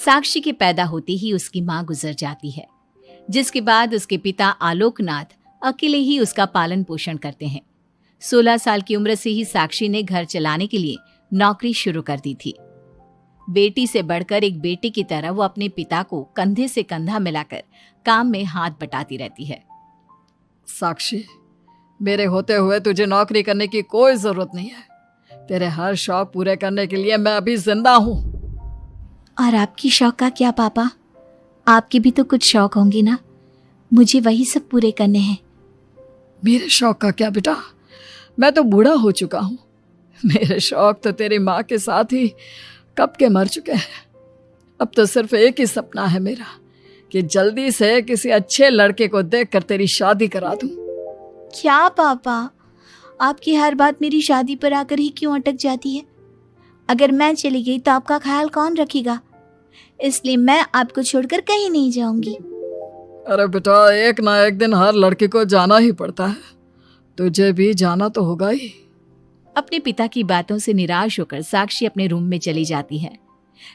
साक्षी के पैदा होते ही उसकी मां गुजर जाती है, जिसके बाद उसके पिता आलोकनाथ अकेले ही उसका पालन पोषण करते हैं। 16 साल की उम्र से ही साक्षी ने घर चलाने के लिए नौकरी शुरू कर दी थी। बेटी से बढ़कर एक बेटी की तरह वो अपने पिता को कंधे से कंधा मिलाकर काम में हाथ बटाती रहती है। साक्षी, मेरे होते हुए तुझे नौकरी करने की कोई जरूरत नहीं है। तेरे हर शौक पूरे करने के लिए मैं अभी जिंदा हूँ। और आपकी शौक का क्या पापा? आपके भी तो कुछ शौक होंगे ना, मुझे वही सब पूरे करने हैं। मेरे शौक का क्या बेटा, मैं तो बूढ़ा हो चुका हूँ। मेरे शौक तो तेरी माँ के साथ ही कब के मर चुके हैं। अब तो सिर्फ एक ही सपना है मेरा कि जल्दी से किसी अच्छे लड़के को देखकर तेरी शादी करा दूं। क्या पापा, आपकी हर बात मेरी शादी पर आकर ही क्यों अटक जाती है? अगर मैं चली गई तो आपका ख्याल कौन रखेगा? इसलिए मैं आपको छोड़कर कहीं नहीं जाऊंगी। अरे बेटा, एक ना एक दिन हर लड़के को जाना ही पड़ता है, तुझे भी जाना तो होगा ही। अपने पिता की बातों से निराश होकर साक्षी अपने रूम में चली जाती है।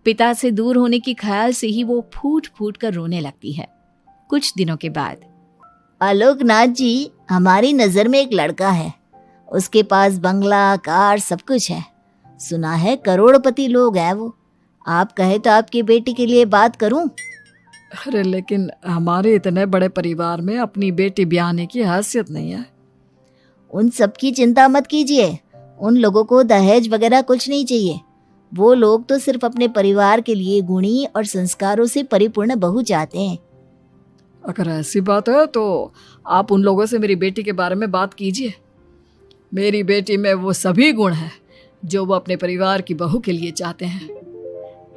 पिता से दूर होने के ख्याल से ही वो फूट फूट कर रोने लगती है। कुछ दिनों के बाद, आलोकनाथ जी, हमारी नजर में एक लड़का है। उसके पास बंगला, कार, सब कुछ है। सुना है करोड़पति लोग हैं वो। आप कहे तो आपकी बेटी के लिए बात करूं? अरे लेकिन हमारे इतने बड़े परिवार में अपनी बेटी ब्याहने की हैसियत नहीं है। उन सब की चिंता मत कीजिए। उन लोगों को दहेज वगैरह कुछ नहीं चाहिए। वो लोग तो सिर्फ अपने परिवार के लिए गुणी और संस्कारों से परिपूर्ण बहू चाहते हैं। अगर ऐसी बात है तो आप उन लोगों से मेरी बेटी के बारे में बात कीजिए। मेरी बेटी में वो सभी गुण हैं जो वो अपने परिवार की बहू के लिए चाहते हैं।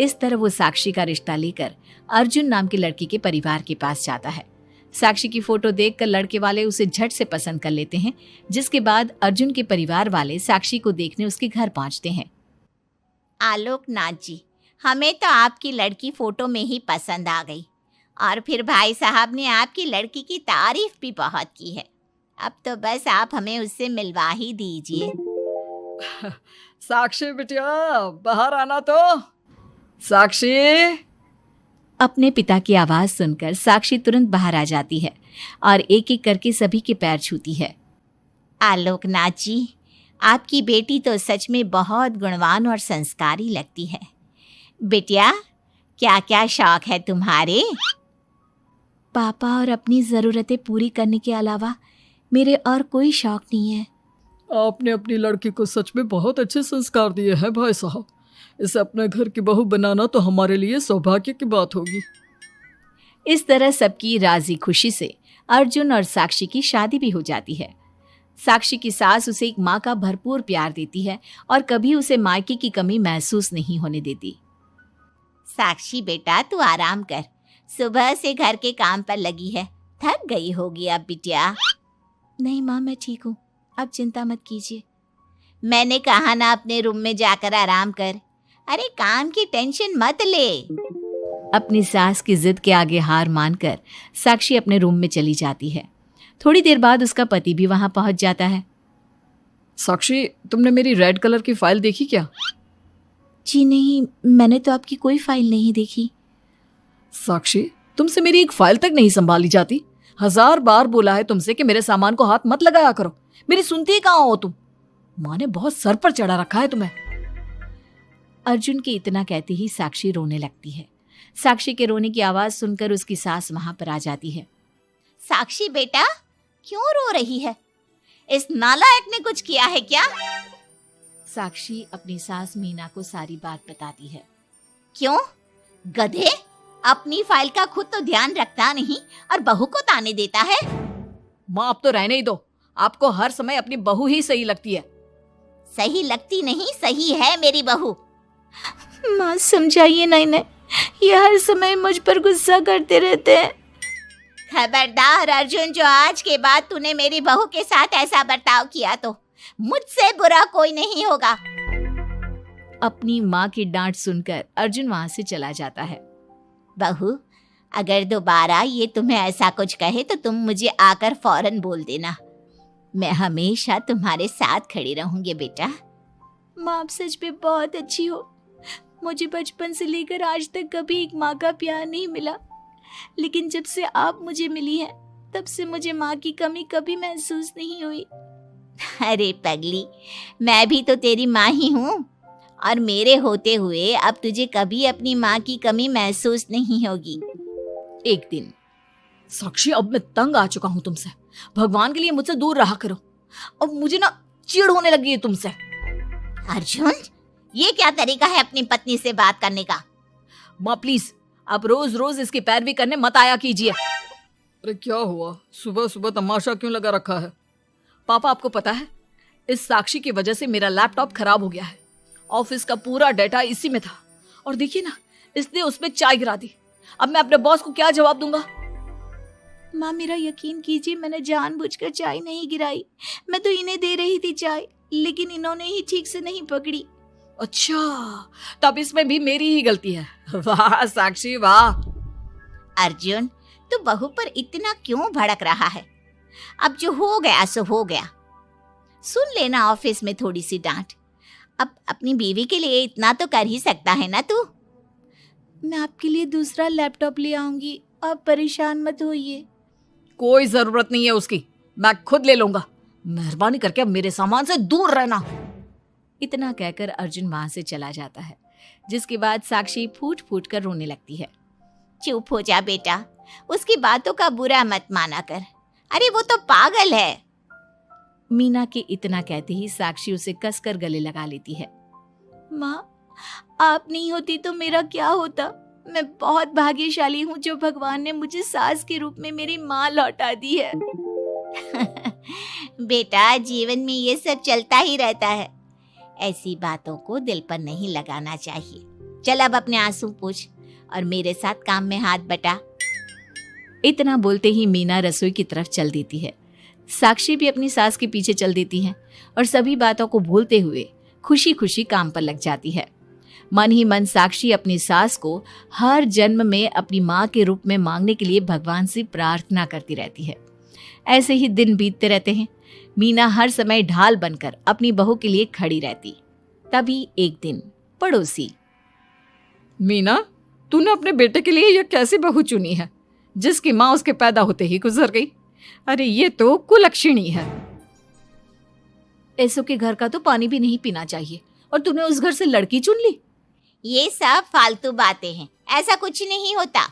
इस तरह वो साक्षी का रिश्ता लेकर अर्जुन नाम की लड़की के परिवार के पास जाता है। साक्षी की फोटो देखकर लड़के वाले उसे झट से पसंद कर लेते हैं, जिसके बाद अर्जुन के परिवार वाले साक्षी को देखने उसके घर पहुंचते हैं। आलोकनाथ जी, हमें तो आपकी लड़की फोटो में ही पसंद आ गई, और फिर भाई साहब ने आपकी लड़की की तारीफ भी बहुत की है। अब तो बस आप हमें उससे मिलवा ही दीजिए। साक्षी बिटिया, बाहर आना तो। साक्षी। अपने पिता की आवाज सुनकर साक्षी तुरंत बाहर आ जाती है और एक एक करके सभी के पैर छूती है। आलोकनाथ जी, आपकी बेटी तो सच में बहुत गुणवान और संस्कारी लगती है। बिटिया, क्या क्या शौक है तुम्हारे? पापा, और अपनी ज़रूरतें पूरी करने के अलावा मेरे और कोई शौक नहीं है। आपने अपनी लड़की को सच में बहुत अच्छे संस्कार दिए हैं भाई साहब। इसे अपने घर की बहू बनाना तो हमारे लिए सौभाग्य की बात होगी। इस तरह सबकी राजी खुशी से अर्जुन और साक्षी की शादी भी हो जाती है। साक्षी की सास उसे एक माँ का भरपूर प्यार देती है और कभी उसे मायके की कमी महसूस नहीं होने देती। साक्षी बेटा, तू आराम कर। सुबह से घर के काम पर लगी है, थक गई होगी अब बिटिया। नहीं माँ, मैं ठीक हूँ, आप चिंता मत कीजिए। मैंने कहा ना, अपने रूम में जाकर आराम कर। अरे काम की टेंशन मत ले। अपनी सास की जिद के आगे हार मानकर साक्षी अपने रूम में चली जाती है। थोड़ी देर बाद उसका पति भी वहां पहुंच जाता है। साक्षी, तुमने मेरी रेड कलर की फाइल देखी क्या? जी नहीं, मैंने तो आपकी कोई फाइल नहीं देखी। साक्षी, तुमसे मेरी एक फाइल तक नहीं संभाली जाती। 1000 बार बोला है तुमसे कि मेरे सामान को हाथ मत लगाया करो, मेरी सुनती ही कहाँ हो तुम? माँ ने बहुत सर पर चढ़ा रखा है तुम्हें। अर्जुन के इतना कहते ही साक्षी रोने लगती है। साक्षी के रोने की आवाज सुनकर उसकी सास वहां पर आ जाती है। साक्षी बेटा, क्यों रो रही है? इस नालायक ने कुछ किया है क्या? साक्षी अपनी सास मीना को सारी बात बताती है। क्यों? गधे, अपनी फाइल का खुद तो ध्यान रखता नहीं और बहू को ताने देता है। माँ, अब तो रहने ही दो। आपको हर समय अपनी बहू ही सही लगती है। सही लगती नहीं, सही है मेरी बहू। माँ समझाइए ना इन्हें, ये हर समय मुझ पर गुस्सा करते रहते हैं। खबरदार अर्जुन, जो आज के बाद तूने मेरी बहू के साथ ऐसा बर्ताव किया तो मुझसे बुरा कोई नहीं होगा। अपनी माँ की डांट सुनकर अर्जुन वहां से चला जाता है। बहू, अगर दोबारा ये तुम्हें ऐसा कुछ कहे तो तुम मुझे आकर फौरन बोल देना। मैं हमेशा तुम्हारे साथ खड़ी रहूंगी बेटा। माँ, आप सच में बहुत अच्छी हो। मुझे बचपन से लेकर आज तक कभी एक माँ का प्यार नहीं मिला, लेकिन जब से आप मुझे मिली हैं तब से मुझे माँ की कमी कभी महसूस नहीं हुई। अरे पगली, मैं भी तो तेरी माँ ही हूँ, और मेरे होते हुए अब तुझे कभी अपनी माँ की कमी महसूस नहीं होगी। एक दिन साक्षी, अब मैं तंग आ चुका हूँ तुमसे। भगवान के लिए मुझसे दूर रहा करो। अब मुझे ना चिढ़ होने लगी है तुमसे। अर्जुन, ये क्या तरीका है अपनी पत्नी से बात करने का? माँ प्लीज, आप रोज रोज इसकी पैरवी करने मत आया कीजिए। अरे क्या हुआ, सुबह सुबह तमाशा क्यों लगा रखा है? पापा, आपको पता है इस साक्षी की वजह से मेरा लैपटॉप खराब हो गया है। ऑफिस का पूरा डाटा इसी में था, और देखिए ना, इसने उसमें चाय गिरा दी। अब मैं अपने बॉस को क्या जवाब दूंगा? माँ, मेरा यकीन कीजिए, मैंने जानबूझकर चाय नहीं गिराई। मैं तो इन्हें दे रही थी चाय, लेकिन इन्होंने ही ठीक से नहीं पकड़ी। अच्छा, तब इसमें भी मेरी ही गलती है। वाह साक्षी वाह। अर्जुन, तू बहू पर इतना क्यों भड़क रहा है? अब जो हो गया सो हो गया। सुन लेना ऑफिस में थोड़ी सी डांट। अब अपनी बीवी के लिए इतना तो कर ही सकता है ना तू। मैं आपके लिए दूसरा लैपटॉप ले आऊंगी, आप परेशान मत होइए। कोई जरूरत नहीं है उसकी, मैं खुद ले लूंगा। मेहरबानी करके अब मेरे सामान से दूर रहना। इतना कहकर अर्जुन वहां से चला जाता है, जिसके बाद साक्षी फूट फूट कर रोने लगती है। चुप हो जा बेटा, उसकी बातों का बुरा मत माना कर। अरे वो तो पागल है। मीना के इतना कहते ही साक्षी उसे कसकर गले लगा लेती है। माँ, आप नहीं होती तो मेरा क्या होता? मैं बहुत भाग्यशाली हूँ जो भगवान ने मुझे सास के रूप में मेरी माँ लौटा दी है। बेटा, जीवन में ये सब चलता ही रहता है, ऐसी बातों को दिल पर नहीं लगाना चाहिए। चल अब अपने आंसू पोंछ और मेरे साथ काम में हाथ बटा। इतना बोलते ही मीना रसोई की तरफ चल देती है। साक्षी भी अपनी सास के पीछे चल देती है और सभी बातों को भूलते हुए खुशी खुशी काम पर लग जाती है। मन ही मन साक्षी अपनी सास को हर जन्म में अपनी माँ के रूप में मांगने के लिए भगवान से प्रार्थना करती रहती है। ऐसे ही दिन बीतते रहते हैं। मीना हर समय ढाल बनकर अपनी बहू के लिए खड़ी रहती। तभी एक दिन पड़ोसी, मीना, तूने अपने बेटे के लिए यह कैसी बहू चुनी है जिसकी माँ उसके पैदा होते ही गुजर गई? अरे ये तो कुलक्षणी है। ऐसों के घर का तो पानी भी नहीं पीना चाहिए, और तूने उस घर से लड़की चुन ली। ये सब फालतू बातें हैं, ऐसा कुछ नहीं होता।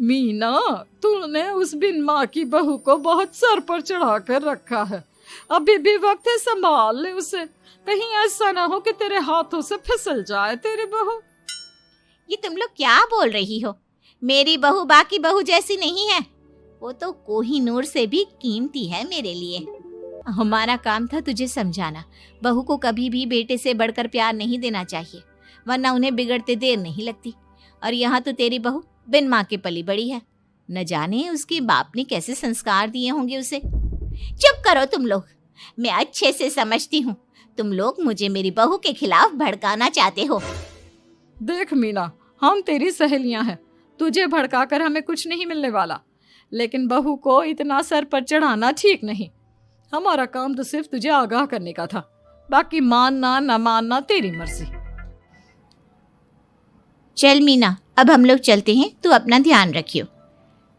मीना, तूने उस बिन माँ की बहू को बहुत सर पर चढ़ा कर रखा है। अभी भी वक्त है, संभाल ले उसे। कहीं ऐसा ना हो कि तेरे हाथों से फिसल जाए तेरी बहू। ये तुम लोग क्या बोल रही हो? मेरी बहू बाकी बहू जैसी नहीं है, वो तो कोहिनूर से भी कीमती है मेरे लिए। हमारा काम था तुझे समझाना। बहू को कभी भी बेटे से बढ़कर प्यार नहीं देना चाहिए, वरना उन्हें बिगड़ते देर नहीं लगती। और यहाँ तो तेरी बहू बिन माँ के पली बड़ी है। न जाने उसके बाप ने कैसे संस्कार दिए होंगे उसे। चुप करो तुम लोग, मैं अच्छे से समझती हूँ तुम लोग मुझे मेरी बहू के खिलाफ भड़काना चाहते हो। देख मीना, हम तेरी सहेलियां हैं, तुझे भड़काकर हमें कुछ नहीं मिलने वाला, लेकिन बहू को इतना सर पर चढ़ाना ठीक नहीं। हमारा काम तो सिर्फ तुझे आगाह करने का था, बाकी मानना न मानना तेरी मर्जी। चल मीना, अब हम लोग चलते हैं, तू अपना ध्यान रखियो।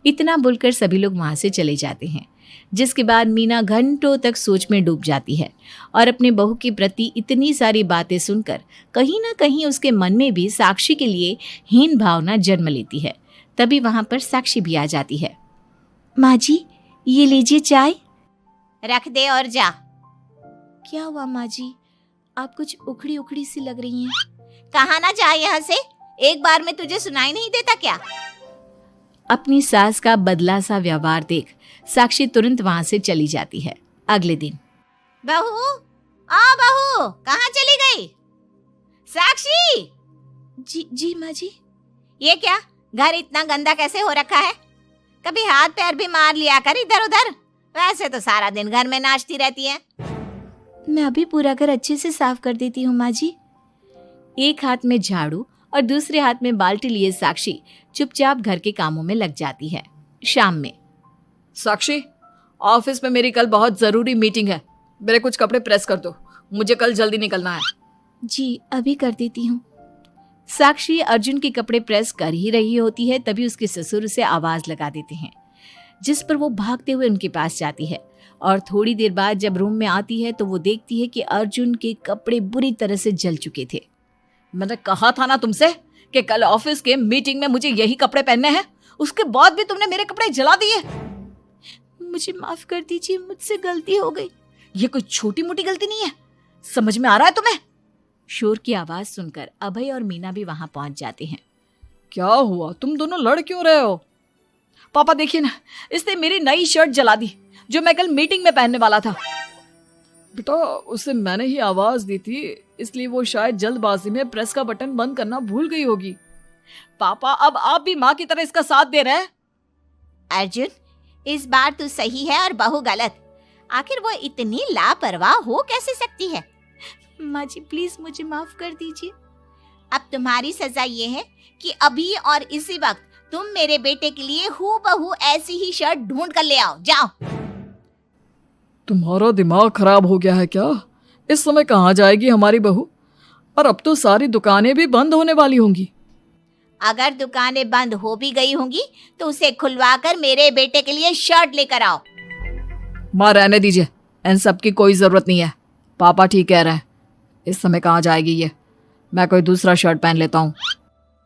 इतना बोलकर सभी लोग वहां से चले जाते हैं, जिसके बाद मीना घंटों तक सोच में डूब जाती है और अपने बहू के प्रति इतनी सारी बातें सुनकर कहीं ना कहीं उसके मन में भी साक्षी के लिए हीन भावना जन्म लेती है। तभी वहां पर साक्षी भी आ जाती है। माँ जी, ये लीजिए चाय। रख दे और जा। क्या हुआ माँ जी, आप कुछ उखड़ी उखड़ी सी लग रही हैं। कहाँ ना जा यहाँ से, एक बार में तुझे सुनाई नहीं देता क्या? अपनी सास का बदला सा व्यवहार देख साक्षी तुरंत वहां से चली जाती है। अगले दिन, बहू, बहू कहाँ चली गई? साक्षी! जी माँ जी। ये क्या, घर इतना गंदा कैसे हो रखा है? कभी हाथ पैर भी मार लिया कर इधर उधर, वैसे तो सारा दिन घर में नाचती रहती है। मैं अभी पूरा घर अच्छे से साफ कर देती हूँ माँ जी। एक हाथ में झाड़ू और दूसरे हाथ में बाल्टी लिए साक्षी चुपचाप घर के कामों में लग जाती है। शाम में, साक्षी, ऑफिस में मेरी कल बहुत जरूरी मीटिंग है, मेरे कुछ कपड़े प्रेस कर दो, मुझे कल जल्दी निकलना है। जी अभी कर देती हूँ। साक्षी अर्जुन के कपड़े प्रेस कर ही रही होती है, तभी उसके ससुर उसे आवाज लगा देते हैं, जिस पर वो भागते हुए उनके पास जाती है। और थोड़ी देर बाद जब रूम में आती है तो वो देखती है कि अर्जुन के कपड़े बुरी तरह से जल चुके थे। मैंने कहा था ना तुमसे कि कल ऑफिस के मीटिंग में मुझे यही कपड़े पहनने हैं, उसके बाद भी तुमने मेरे कपड़े जला दिए। मुझे माफ कर दीजिए, मुझसे गलती हो गई। ये कोई छोटी मोटी गलती नहीं है, समझ में आ रहा है तुम्हें? शोर की आवाज सुनकर अभय और मीना भी वहां पहुंच जाते हैं। क्या हुआ, तुम दोनों लड़ क्यों रहे हो? पापा देखिए ना, इसने मेरी नई शर्ट जला दी जो मैं कल मीटिंग में पहनने वाला था। बेटा, उसे मैंने ही आवाज दी थी, इसलिए वो शायद जल्दबाजी में प्रेस का बटन बंद करना भूल गई होगी। पापा, अब आप भी माँ की तरह इसका साथ दे रहे हैं। अर्जुन, इस बार तू सही है और बहू गलत। आखिर वो इतनी लापरवाह हो कैसे सकती है? माँ जी प्लीज मुझे माफ कर दीजिए। अब तुम्हारी सजा ये है कि अभी और इसी वक्त तुम मेरे बेटे के लिए हूबहू ऐसी ही शर्ट ढूंढ कर ले आओ। जाओ। तुम्हारा दिमाग खराब हो गया है क्या? इस समय कहाँ जाएगी हमारी बहू? और अब तो सारी दुकानें भी बंद होने वाली होंगी। अगर दुकानें बंद हो भी गई होंगी तो उसे खुलवाकर मेरे बेटे के लिए शर्ट लेकर आओ। माँ रहने दीजिए, इन सब की कोई जरूरत नहीं है। पापा ठीक कह रहे हैं, इस समय कहाँ जाएगी ये? मैं कोई दूसरा शर्ट पहन लेता हूँ।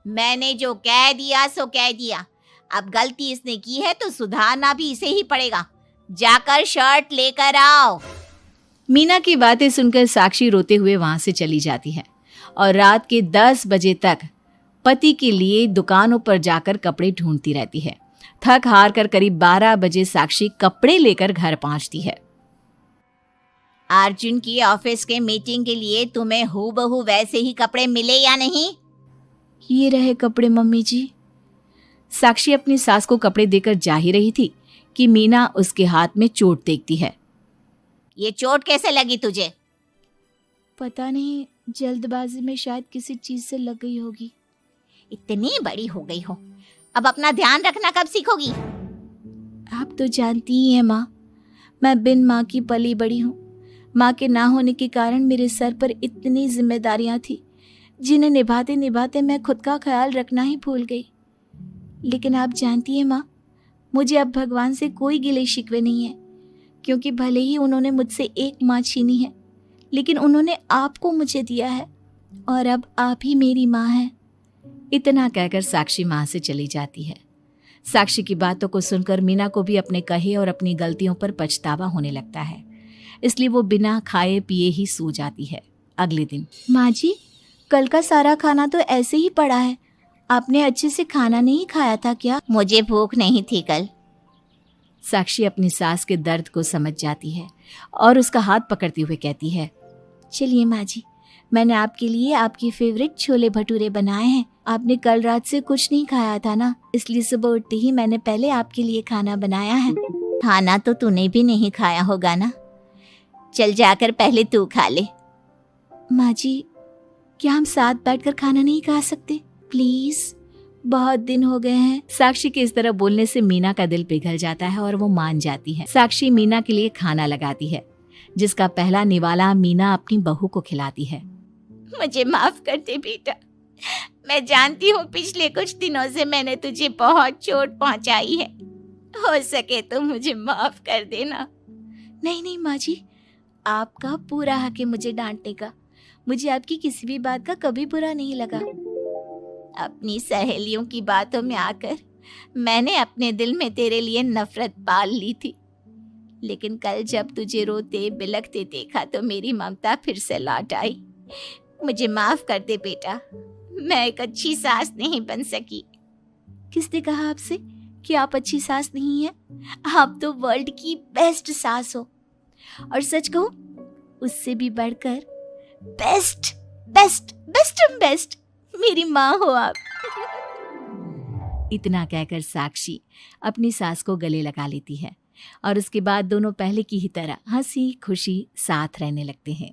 मैंने जो कह दिया सो कह दिया। अब गलती इसने की है तो सुधारना भी इसे ही पड़ेगा। जाकर शर्ट लेकर आओ। मीना की बातें सुनकर साक्षी रोते हुए वहां से चली जाती है और रात के 10 बजे तक पति के लिए दुकानों पर जाकर कपड़े ढूंढती रहती है। थक हार कर करीब 12 बजे साक्षी कपड़े लेकर घर पहुंचती है। अर्जुन की ऑफिस के मीटिंग के लिए तुम्हें हूबहू वैसे ही कपड़े मिले या नहीं? ये रहे कपड़े मम्मी जी। साक्षी अपनी सास को कपड़े देकर जा ही रही थी कि मीना उसके हाथ में चोट देखती है। ये चोट कैसे लगी तुझे? पता नहीं, जल्दबाजी में शायद किसी चीज से लग गई होगी। इतनी बड़ी हो गई हो, अब अपना ध्यान रखना कब सीखोगी? आप तो जानती ही हैं माँ, मैं बिन माँ की पली बड़ी हूँ। माँ के ना होने के कारण मेरे सर पर इतनी जिम्मेदारियां थी जिन्हें निभाते निभाते मैं खुद का ख्याल रखना ही भूल गई। लेकिन आप जानती हैं माँ, मुझे अब भगवान से कोई गिले शिकवे नहीं है, क्योंकि भले ही उन्होंने मुझसे एक माँ छीनी है, लेकिन उन्होंने आपको मुझे दिया है और अब आप ही मेरी माँ हैं। इतना कहकर साक्षी माँ से चली जाती है। साक्षी की बातों को सुनकर मीना को भी अपने कहे और अपनी गलतियों पर पछतावा होने लगता है, इसलिए वो बिना खाए पिए ही सो जाती है। अगले दिन, माँ जी कल का सारा खाना तो ऐसे ही पड़ा है, आपने अच्छे से खाना नहीं खाया था क्या? मुझे भूख नहीं थी कल। साक्षी अपनी सास के दर्द को समझ जाती है और उसका हाथ पकड़ते हुए कहती है, चलिए माँ जी, मैंने आपके लिए आपकी फेवरेट छोले भटूरे बनाए हैं। आपने कल रात से कुछ नहीं खाया था ना, इसलिए सुबह उठते ही मैंने पहले आपके लिए खाना बनाया है। खाना तो तूने भी नहीं खाया होगा ना, चल जाकर पहले तू खा ले। माँ जी, क्या हम साथ बैठकर खाना नहीं खा सकते प्लीज? बहुत दिन हो गए हैं। साक्षी के इस तरह बोलने से मीना का दिल पिघल जाता है और वो मान जाती है। साक्षी मीना के लिए खाना लगाती है, जिसका पहला निवाला मीना अपनी बहू को खिलाती है। मुझे माफ कर दे बेटा, मैं जानती हूँ पिछले कुछ दिनों से मैंने तुझे बहुत चोट पहुँचाई है, हो सके तो मुझे माफ कर देना। नहीं नहीं माँ जी, आपका पूरा हक है मुझे डांटने का। मुझे आपकी किसी भी बात का कभी बुरा नहीं लगा। अपनी सहेलियों की बातों में आकर मैंने अपने दिल में तेरे लिए नफरत पाल ली थी, लेकिन कल जब तुझे रोते बिलखते देखा तो मेरी ममता फिर से लौट आई। मुझे माफ कर दे बेटा, मैं एक अच्छी सास नहीं बन सकी। किसने कहा आपसे कि आप अच्छी सास नहीं हैं? आप तो वर्ल्ड की बेस्ट सास हो, और सच कहूं उससे भी बढ़कर बेस्ट बेस्ट बेस्ट बेस्ट मेरी माँ हो आप। इतना कहकर साक्षी अपनी सास को गले लगा लेती है और उसके बाद दोनों पहले की ही तरह हंसी खुशी साथ रहने लगते हैं।